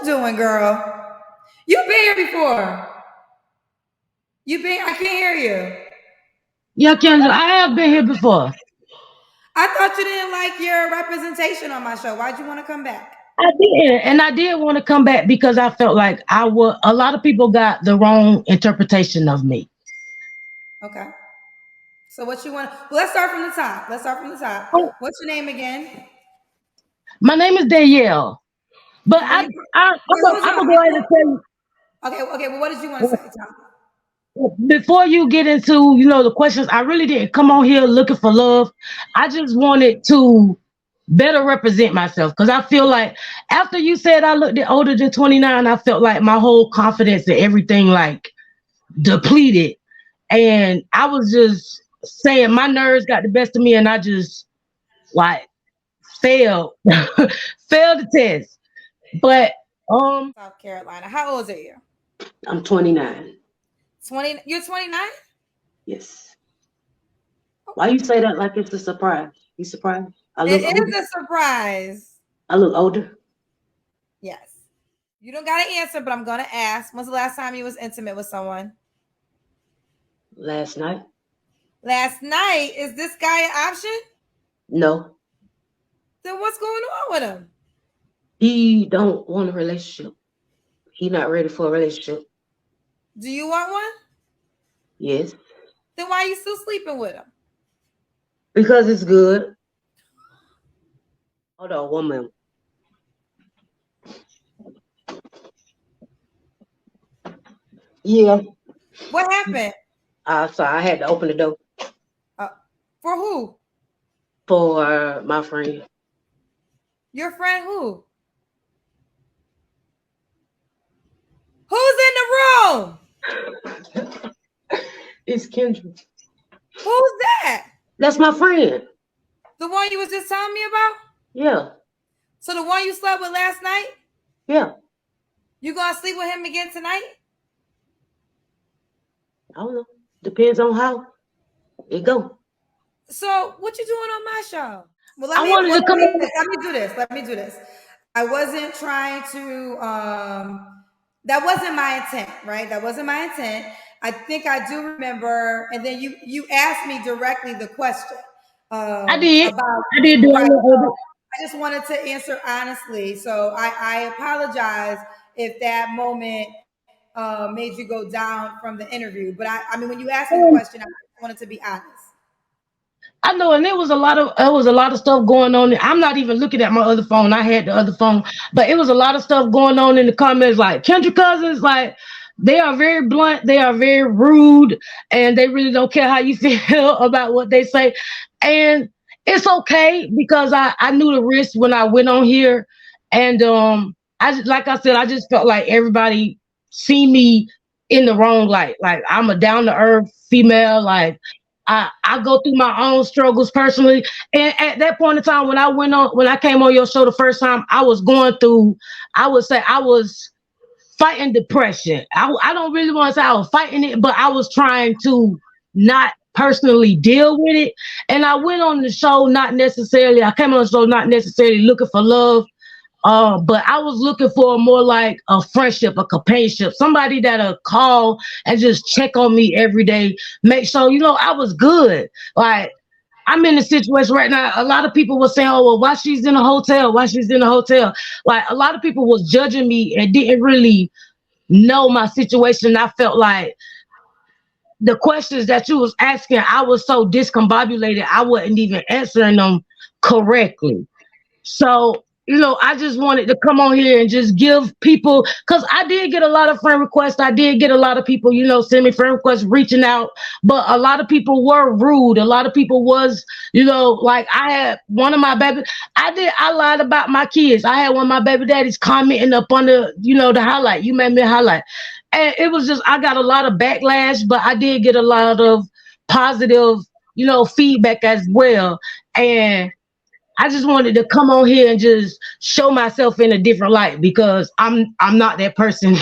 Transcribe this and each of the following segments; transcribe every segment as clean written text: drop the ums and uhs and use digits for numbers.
you doing, girl? You've been here before. I can't hear you. Yeah, Kendra, I have been here before. I thought you didn't like your representation on my show. Why'd you want to come back? I did, and I did want to come back because I felt like I was. A lot of people got the wrong interpretation of me. Okay. So what you want? Well, let's start from the top. Oh, What's your name again? my name is Danielle, but And where you? Wait, I'm hold gonna on. go ahead and tell you Okay. Well, what did you want to say, Tom? before you get into the questions. I really didn't come on here looking for love. I just wanted to better represent myself because I feel like after you said I looked older than 29, I felt like my whole confidence and everything like depleted. And I was just saying my nerves got the best of me and I just like failed failed the test. But South Carolina. How old are you? I'm 29. 20. You're 29. Yes. Why you say that like it's a surprise? You surprised? I look It older. is a surprise. I look older. Yes. You don't got to answer, but I'm gonna ask. When's the last time you was intimate with someone? Last night? Last night. Is this guy an option? No. Then what's going on with him? He don't want a relationship. He not ready for a relationship. Do you want one? Yes. Then why are you still sleeping with him? Because it's good. Hold on, 1 minute. Yeah. What happened? So I had to open the door For who? for my friend. Your friend who? Who's in the room? It's Kendra. Who's that? That's my friend. The one you was just telling me about? Yeah. So the one you slept with last night? Yeah. You gonna sleep with him again tonight? I don't know. Depends on how it go. So what you doing on my show? Well, I wanted to come on. let me do this. Let me do this. I wasn't trying to that wasn't my intent, right? That wasn't my intent. I think I do remember, and then you asked me directly the question I did. about I did do a right. little over. I just wanted to answer honestly. So I apologize if that moment made you go down from the interview. But I mean, when you asked me the question, I wanted to be honest. I know, and there was a lot of stuff going on. I'm not even looking at my other phone. I had the other phone, but it was a lot of stuff going on in the comments. Like Kendra Cousins, like they are very blunt, they are very rude, and they really don't care how you feel about what they say. And it's okay because I knew the risk when I went on here, and like I said, I just felt like everybody see me in the wrong light. Like I'm a down to earth female, like. I go through my own struggles personally. And at that point in time, when I came on your show the first time, I was going through, I would say I was fighting depression. I don't really want to say I was fighting it, but I was trying to not personally deal with it. And I went on the show I came on the show not necessarily looking for love. But I was looking for more like a friendship, a companionship, somebody that'll call and just check on me every day, make sure, I was good. Like, I'm in a situation right now. A lot of people were saying, oh, well, why she's in a hotel? Why she's in a hotel? Like, a lot of people was judging me and didn't really know my situation. I felt like the questions that you was asking, I was so discombobulated, I wasn't even answering them correctly. So, I just wanted to come on here and just give people, because I did get a lot of friend requests. I did get a lot of people, send me friend requests, reaching out. But a lot of people were rude. A lot of people was, like I had one of my baby, I lied about my kids. I had one of my baby daddies commenting up on the highlight. You made me a highlight. And it was just, I got a lot of backlash, but I did get a lot of positive, feedback as well. And I just wanted to come on here and just show myself in a different light because I'm not that person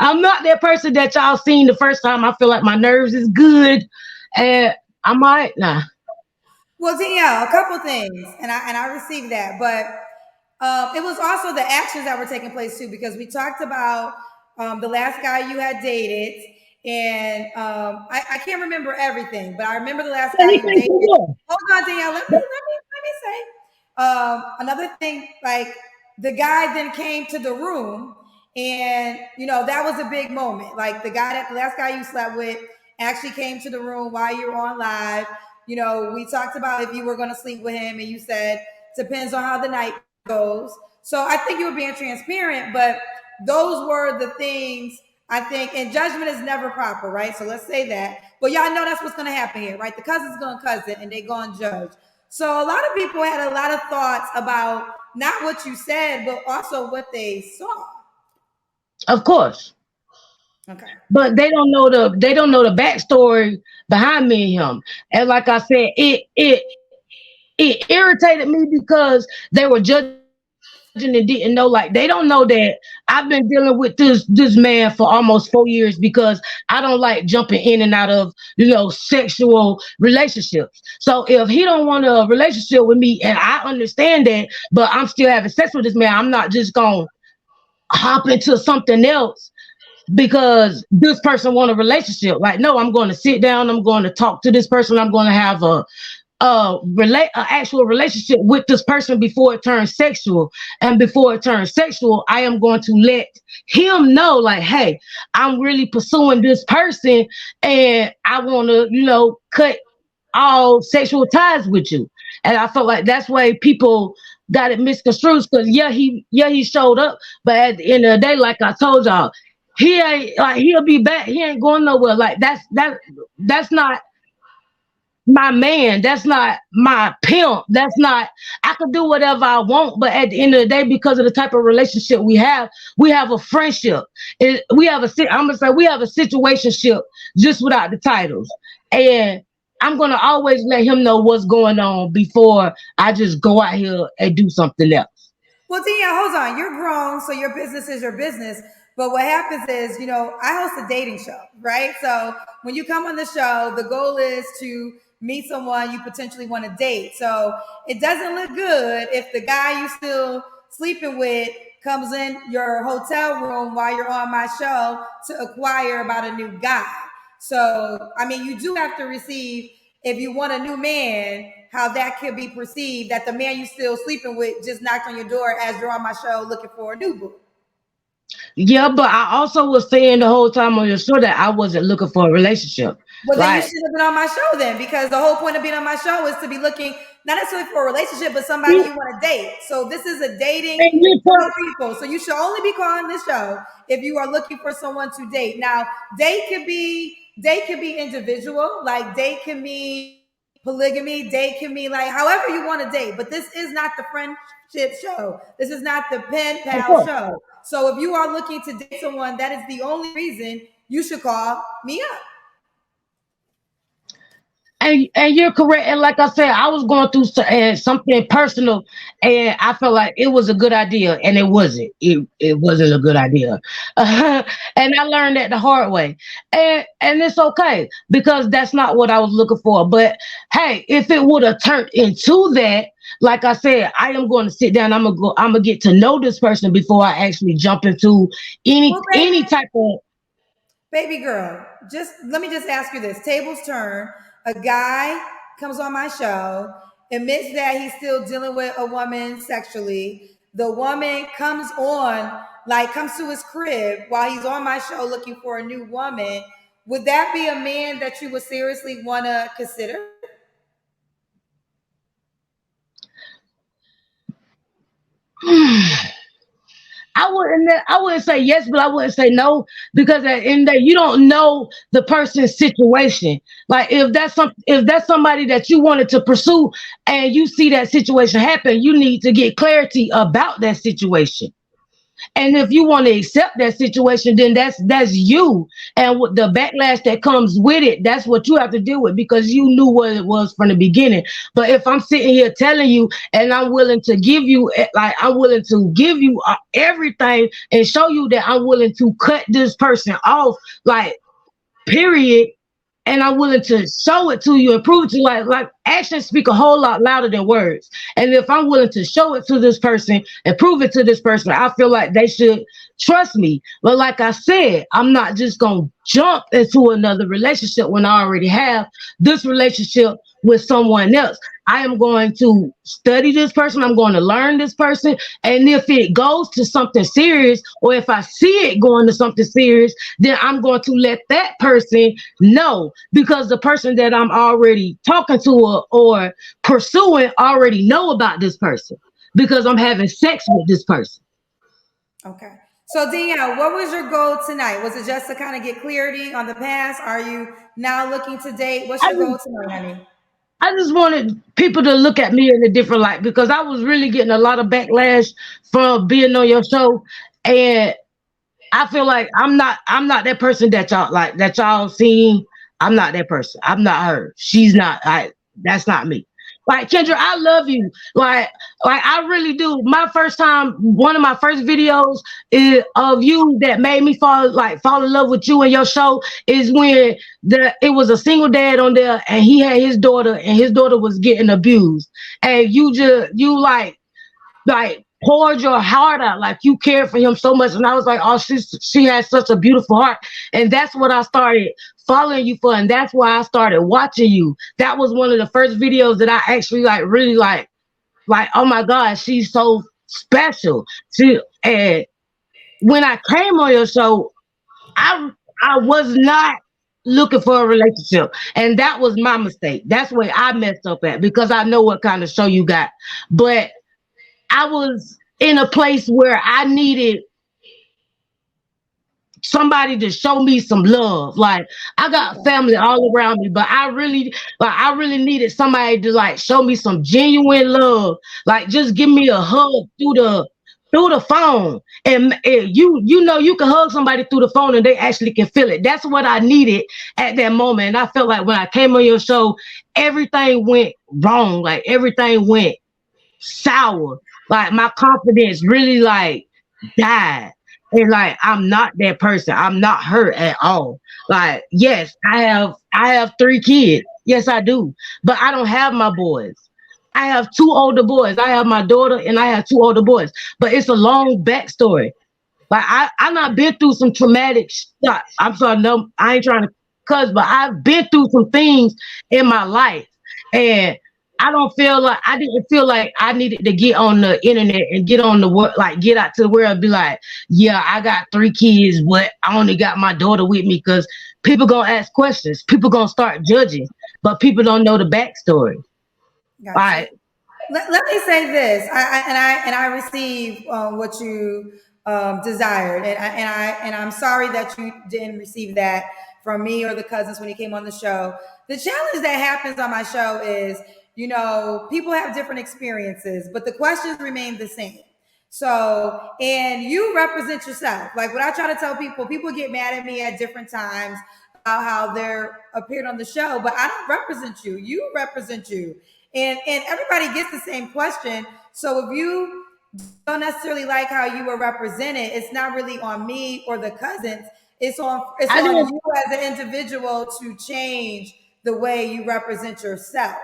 I'm not that person that y'all seen the first time. I feel like my nerves is good and I might nah. Well, Danielle, a couple things, and I received that, but It was also the actions that were taking place too, because we talked about the last guy you had dated, and I can't remember everything, but I remember the last guy you dated. Hold on, Danielle. Let me say. Another thing, like the guy then came to the room, and that was a big moment. Like the last guy you slept with actually came to the room while you were on live. We talked about if you were going to sleep with him, and you said depends on how the night goes. So I think you were being transparent, but those were the things I think, and judgment is never proper, right? So let's say that. But y'all know that's what's going to happen here, right? The cousin's going to cousin and they going to judge. So a lot of people had a lot of thoughts about not what you said, but also what they saw. Of course. Okay. But they don't know the backstory behind me and him. And like I said, it irritated me because they were judging and didn't know. Like they don't know that I've been dealing with this man for almost 4 years, because I don't like jumping in and out of sexual relationships. So if he don't want a relationship with me, and I understand that, but I'm still having sex with this man, I'm not just gonna hop into something else because this person want a relationship. Like, no, I'm going to sit down, I'm going to talk to this person, I'm going to have a actual relationship with this person before it turns sexual. And before it turns sexual, I am going to let him know, like, hey, I'm really pursuing this person, and I want to, cut all sexual ties with you. And I felt like that's why people got it misconstrued, because he showed up, but at the end of the day, like I told y'all, he ain't, like, he'll be back. He ain't going nowhere. Like that's not my man. That's not my pimp. That's not, I could do whatever I want, but at the end of the day, because of the type of relationship we have a friendship. We have a situationship, just without the titles. And I'm going to always let him know what's going on before I just go out here and do something else. Well, Tia, hold on. You're grown, so your business is your business. But what happens is, I host a dating show, right? So when you come on the show, the goal is to meet someone you potentially want to date. So it doesn't look good if the guy you still sleeping with comes in your hotel room while you're on my show to acquire about a new guy. So, I mean, you do have to receive, if you want a new man, how that could be perceived, that the man you still sleeping with just knocked on your door as you're on my show looking for a new boo. Yeah, but I also was saying the whole time on your show that I wasn't looking for a relationship. Well, then you should have been on my show then, because the whole point of being on my show is to be looking not necessarily for a relationship, but somebody you want to date. So this is a dating for people. So you should only be calling this show if you are looking for someone to date. Now, date could be individual, like date can be polygamy, date can be like however you want to date. But this is not the friendship show. This is not the pen pal show. So if you are looking to date someone, that is the only reason you should call me up. And you're correct. And like I said, I was going through something personal, and I felt like it was a good idea, and it wasn't. It wasn't a good idea. And I learned that the hard way. And it's okay, because that's not what I was looking for. But hey, if it would have turned into that, like I said, I am going to sit down. I'm gonna get to know this person before I actually jump into any type of. Baby girl, let me just ask you this. Tables turn. A guy comes on my show, admits that he's still dealing with a woman sexually. The woman comes to his crib while he's on my show looking for a new woman. Would that be a man that you would seriously want to consider? I wouldn't say yes, but I wouldn't say no, because at the end of the day, you don't know the person's situation. Like if that's somebody that you wanted to pursue and you see that situation happen, you need to get clarity about that situation. And if you want to accept that situation, then that's you. And with the backlash that comes with it, that's what you have to deal with, because you knew what it was from the beginning. But if I'm sitting here telling you, and I'm willing to give you, everything, and show you that I'm willing to cut this person off, like, period, and I'm willing to show it to you and prove it to you. Like actions speak a whole lot louder than words. And if I'm willing to show it to this person and prove it to this person, I feel like they should trust me. But like I said, I'm not just gonna jump into another relationship when I already have this relationship with someone else. I am going to study this person. I'm going to learn this person. And if it goes to something serious, or if I see it going to something serious, then I'm going to let that person know, because the person that I'm already talking to or pursuing already know about this person because I'm having sex with this person. Okay. So Danielle, what was your goal tonight? Was it just to kind of get clarity on the past? Are you now looking to date? What's I your just, goal tonight, honey? I just wanted people to look at me in a different light, because I was really getting a lot of backlash from being on your show. And I feel like I'm not that person that y'all seen. I'm not that person. I'm not her. She's not. That's not me. Like Kendra, I love you. Like I really do. One of my first videos of you that made me fall in love with you and your show is when it was a single dad on there, and he had his daughter, and his daughter was getting abused, and you like poured your heart out, like you cared for him so much. And I was like, oh, she has such a beautiful heart. And that's what I started following you for, and that's why I started watching you. That was one of the first videos that I actually really like, oh my God, she's so special. And when I came on your show, I was not looking for a relationship, and that was my mistake. That's where I messed up at, because I know what kind of show you got. But I was in a place where I needed somebody to show me some love. Like, I got family all around me, but I really needed somebody to like show me some genuine love. Like, just give me a hug through the phone. And you can hug somebody through the phone and they actually can feel it. That's what I needed at that moment. And I felt like when I came on your show, everything went wrong. Like, everything went sour. Like, my confidence really like died. And like, I'm not that person. I'm not her at all. Like, yes, I have 3 kids. Yes, I do. But I don't have my boys. I have 2 older boys. I have my daughter and I have 2 older boys. But it's a long backstory. Like, I not been through some traumatic stuff. I'm sorry, no, I ain't trying to cuss, but I've been through some things in my life. And I didn't feel like I needed to get on the internet and get on the world, like get out to the world and be like, yeah, I got 3 kids, but I only got my daughter with me, because people gonna ask questions. People gonna start judging, but people don't know the backstory. Gotcha. Like, Let me say this. I receive what you desired, and I'm sorry that you didn't receive that from me or the cousins when you came on the show. The challenge that happens on my show is, people have different experiences, but the questions remain the same. So, and you represent yourself. Like, what I try to tell people, people get mad at me at different times about how they're appeared on the show, but I don't represent you. You represent you. And everybody gets the same question. So if you don't necessarily like how you were represented, it's not really on me or the cousins. It's I on didn't. you as an individual to change the way you represent yourself.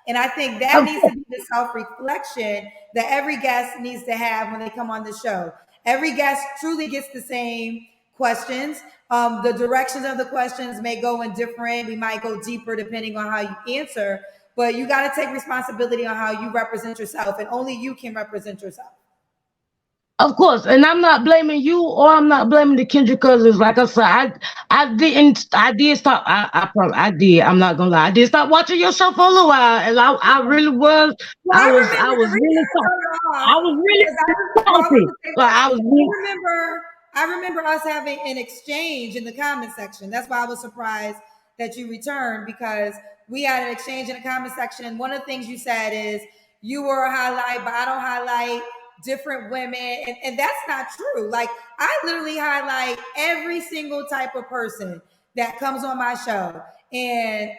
And I think that Of needs to course, be the self-reflection that every guest needs to have when they come on the show. Every guest truly gets the same questions. The directions of the questions may go in different. We might go deeper depending on how you answer, but you got to take responsibility on how you represent yourself, and only you can represent yourself. Of course, and I'm not blaming you, or I'm not blaming the Kendrick cousins. Like I said, I did stop. I did. I'm not gonna lie. I did stop watching your show for a little while, and I really was. Well, I I was. remember I the was reason really. I turned it off I was really because I want salty. to say Like, this. I was really. I remember us having an exchange in the comment section. That's why I was surprised that you returned, because we had an exchange in the comment section. And one of the things you said is you were a highlight, but I don't highlight different women. And that's not true. Like, I literally highlight every single type of person that comes on my show. And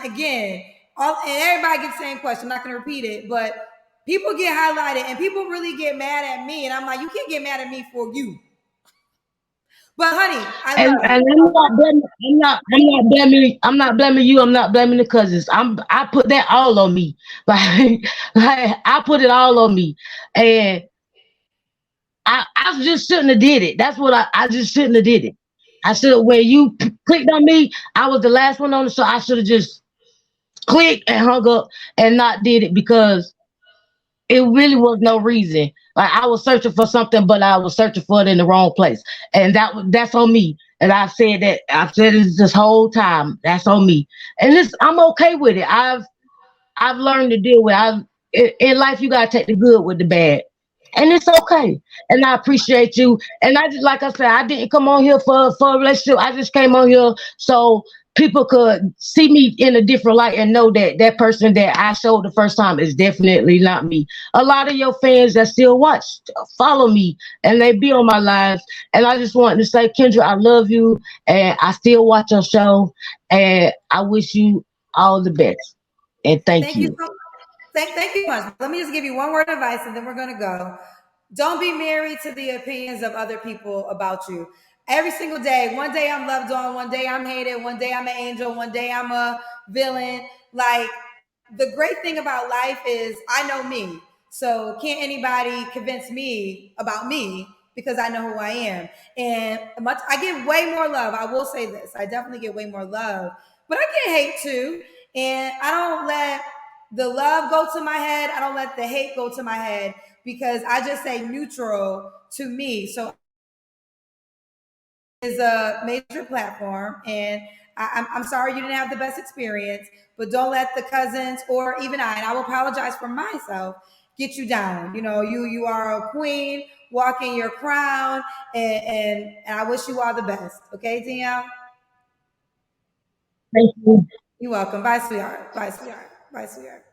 again, and everybody gets the same question. I'm not going to repeat it, but people get highlighted and people really get mad at me. And I'm like, you can't get mad at me for you. But honey, I And love and you. I'm not blaming you. I'm not blaming the cousins. I put that all on me. Like I put it all on me. And I just shouldn't have did it. That's what I just shouldn't have did it. I should have, when you clicked on me, I was the last one on the show. I should have just clicked and hung up and not did it, because it really was no reason. Like I was searching for something, but I was searching for it in the wrong place, and that's on me. And I've said it this whole time. That's on me, and I'm okay with it. I've learned to deal with. In life you gotta take the good with the bad, and it's okay. And I appreciate you. And I just, like I said, I didn't come on here for a relationship. I just came on here so people could see me in a different light and know that that person that I showed the first time is definitely not me. A lot of your fans that still watch follow me and they be on my lives. And I just wanted to say, Kendra, I love you and I still watch your show and I wish you all the best. And thank Thank you you. so much. Thank you much. Let me just give you one word of advice and then we're gonna go. Don't be married to the opinions of other people about you. Every single day, one day I'm loved on, one day I'm hated, one day I'm an angel, one day I'm a villain. Like the great thing about life is I know me. So can't anybody convince me about me because I know who I am. And I get way more love. I will say this. I definitely get way more love. But I get hate too. And I don't let the love go to my head. I don't let the hate go to my head because I just say neutral to me. So is a major platform and I'm sorry you didn't have the best experience, but don't let the cousins or even and I will apologize for myself, get you down. You know, you are a queen, walk in your crown, and I wish you all the best. Okay, Danielle? Thank you. You're welcome. Bye, sweetheart. Bye, sweetheart. Bye, sweetheart.